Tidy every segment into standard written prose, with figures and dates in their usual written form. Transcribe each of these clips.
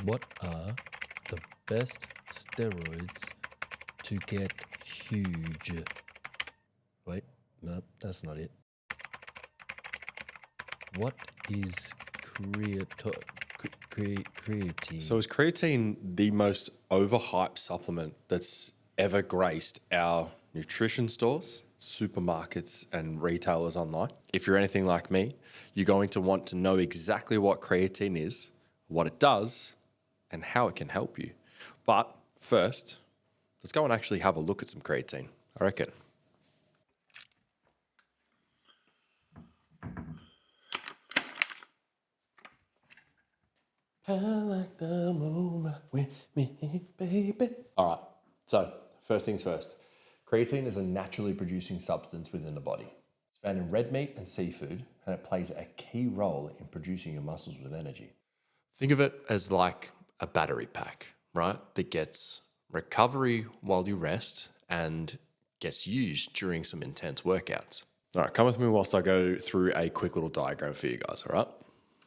What are the best steroids to get huge? Wait, no, that's not it. What is creatine? So is creatine the most overhyped supplement that's ever graced our nutrition stores, supermarkets, and retailers online? If you're anything like me, you're going to want to know exactly what creatine is, what it does, and how it can help you. But first, let's go and actually have a look at some creatine, I reckon. I like the moonlight with me, baby. All right, so first things first. Creatine is a naturally producing substance within the body. It's found in red meat and seafood, and it plays a key role in producing your muscles with energy. Think of it as like a battery pack, right? That gets recovery while you rest and gets used during some intense workouts. All right, come with me whilst I go through a quick little diagram for you guys, all right?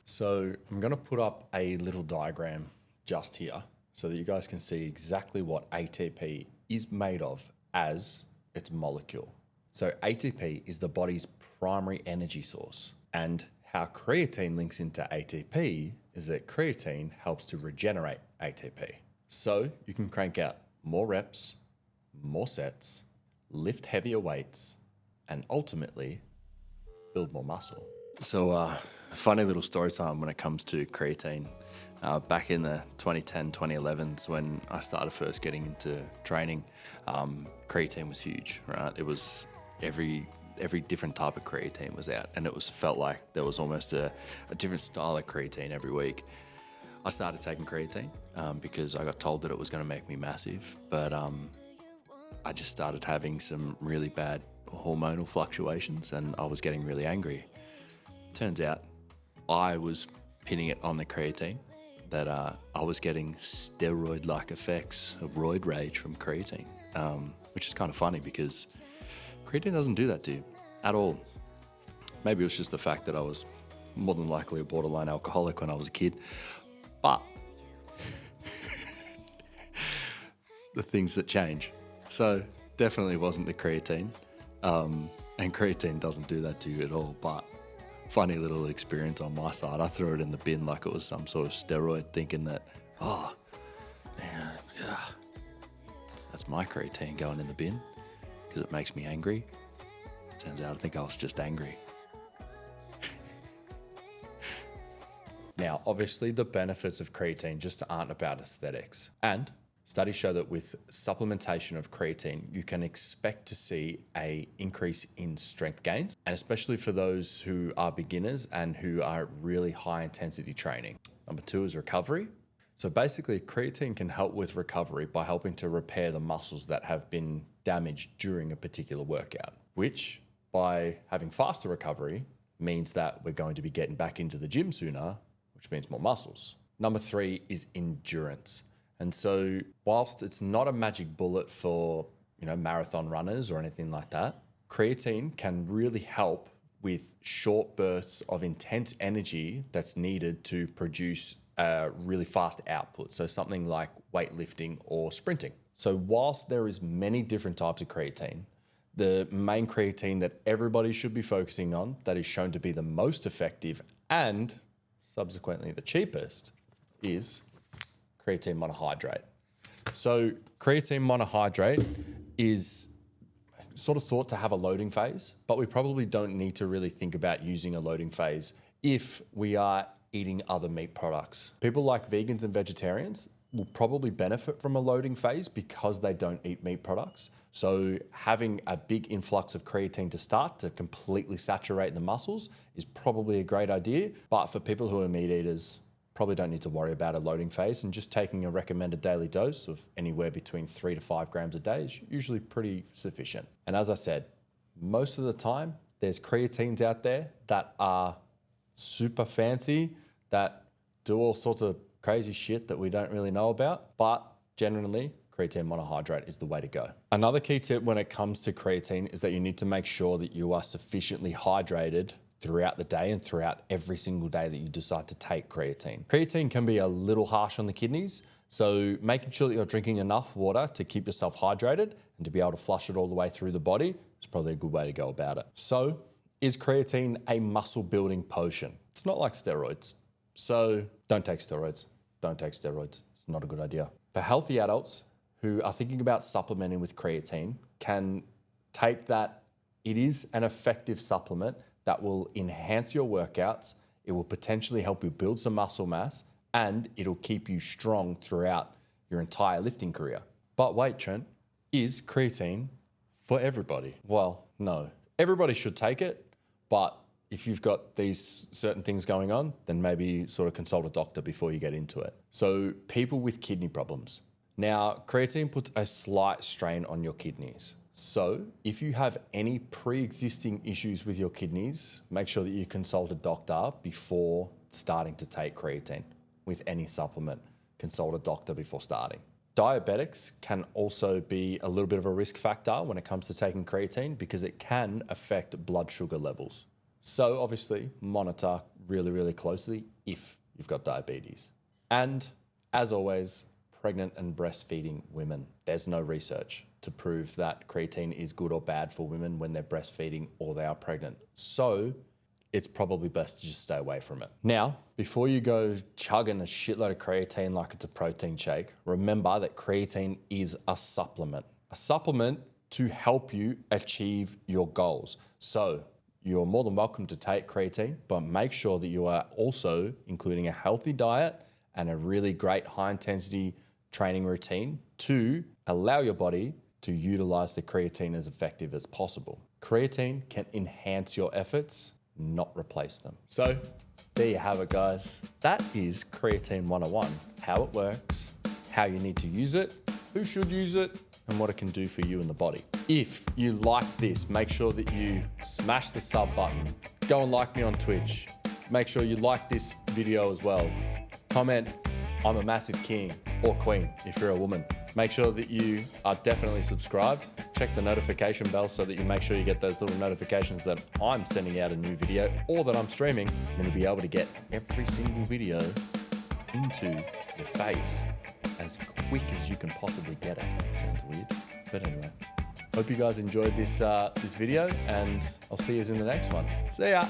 So I'm going to put up a little diagram just here so that you guys can see exactly what ATP is made of as its molecule. So ATP is the body's primary energy source, and how creatine links into ATP is that creatine helps to regenerate ATP. So you can crank out more reps, more sets, lift heavier weights, and ultimately build more muscle. So funny little story time when it comes to creatine. Back in the 2010, 2011s when I started first getting into training, creatine was huge, right? It was every different type of creatine was out, and it was felt like there was almost a different style of creatine every week. I started taking creatine because I got told that it was going to make me massive, but I just started having some really bad hormonal fluctuations, and I was getting really angry. Turns out I was pinning it on the creatine, that I was getting steroid-like effects of roid rage from creatine, which is kind of funny because creatine doesn't do that to you at all. Maybe it was just the fact that I was more than likely a borderline alcoholic when I was a kid, but the things that change. So definitely wasn't the creatine, and creatine doesn't do that to you at all, but funny little experience on my side. I threw it in the bin like it was some sort of steroid, thinking that, oh, man, yeah, that's my creatine going in the bin because it makes me angry. Turns out I think I was just angry. Now, obviously, the benefits of creatine just aren't about aesthetics. And studies show that with supplementation of creatine, you can expect to see an increase in strength gains, and especially for those who are beginners and who are really high intensity training. Number 2 is recovery. So basically, creatine can help with recovery by helping to repair the muscles that have been damaged during a particular workout, which by having faster recovery means that we're going to be getting back into the gym sooner, which means more muscles. Number 3 is endurance. And so whilst it's not a magic bullet for, marathon runners or anything like that, creatine can really help with short bursts of intense energy that's needed to produce a really fast output. So something like weightlifting or sprinting. So whilst there is many different types of creatine, the main creatine that everybody should be focusing on, that is shown to be the most effective and subsequently the cheapest, is creatine monohydrate. So creatine monohydrate is sort of thought to have a loading phase, but we probably don't need to really think about using a loading phase if we are eating other meat products. People like vegans and vegetarians will probably benefit from a loading phase because they don't eat meat products. So having a big influx of creatine to start to completely saturate the muscles is probably a great idea. But for people who are meat eaters, probably don't need to worry about a loading phase, and just taking a recommended daily dose of anywhere between 3 to 5 grams a day is usually pretty sufficient. And as I said, most of the time, there's creatines out there that are super fancy, that do all sorts of crazy shit that we don't really know about, but generally, creatine monohydrate is the way to go. Another key tip when it comes to creatine is that you need to make sure that you are sufficiently hydrated throughout the day and throughout every single day that you decide to take creatine. Creatine can be a little harsh on the kidneys, so making sure that you're drinking enough water to keep yourself hydrated and to be able to flush it all the way through the body is probably a good way to go about it. So, is creatine a muscle building potion? It's not like steroids. So don't take steroids. Don't take steroids. It's not a good idea. For healthy adults who are thinking about supplementing with creatine, can take that it is an effective supplement that will enhance your workouts. It will potentially help you build some muscle mass, and it'll keep you strong throughout your entire lifting career. But wait, Trent, is creatine for everybody? Well, no. Everybody should take it, but if you've got these certain things going on, then maybe sort of consult a doctor before you get into it. So people with kidney problems. Now, creatine puts a slight strain on your kidneys. So if you have any pre-existing issues with your kidneys, make sure that you consult a doctor before starting to take creatine with any supplement. Consult a doctor before starting. Diabetics can also be a little bit of a risk factor when it comes to taking creatine because it can affect blood sugar levels. So obviously monitor really, really closely if you've got diabetes. And as always, pregnant and breastfeeding women. There's no research to prove that creatine is good or bad for women when they're breastfeeding or they are pregnant. So it's probably best to just stay away from it. Now, before you go chugging a shitload of creatine like it's a protein shake, remember that creatine is a supplement to help you achieve your goals. So you're more than welcome to take creatine, but make sure that you are also including a healthy diet and a really great high intensity training routine to allow your body to utilize the creatine as effective as possible. Creatine can enhance your efforts, not replace them. So there you have it, guys. That is Creatine 101, how it works, how you need to use it, who should use it, and what it can do for you in the body. If you like this, make sure that you smash the sub button. Go and like me on Twitch. Make sure you like this video as well. Comment, I'm a massive king or queen if you're a woman. Make sure that you are definitely subscribed. Check the notification bell so that you make sure you get those little notifications that I'm sending out a new video or that I'm streaming. Then you'll be able to get every single video into your face as quick as you can possibly get it. It sounds weird, but anyway. Hope you guys enjoyed this video, and I'll see you in the next one. See ya.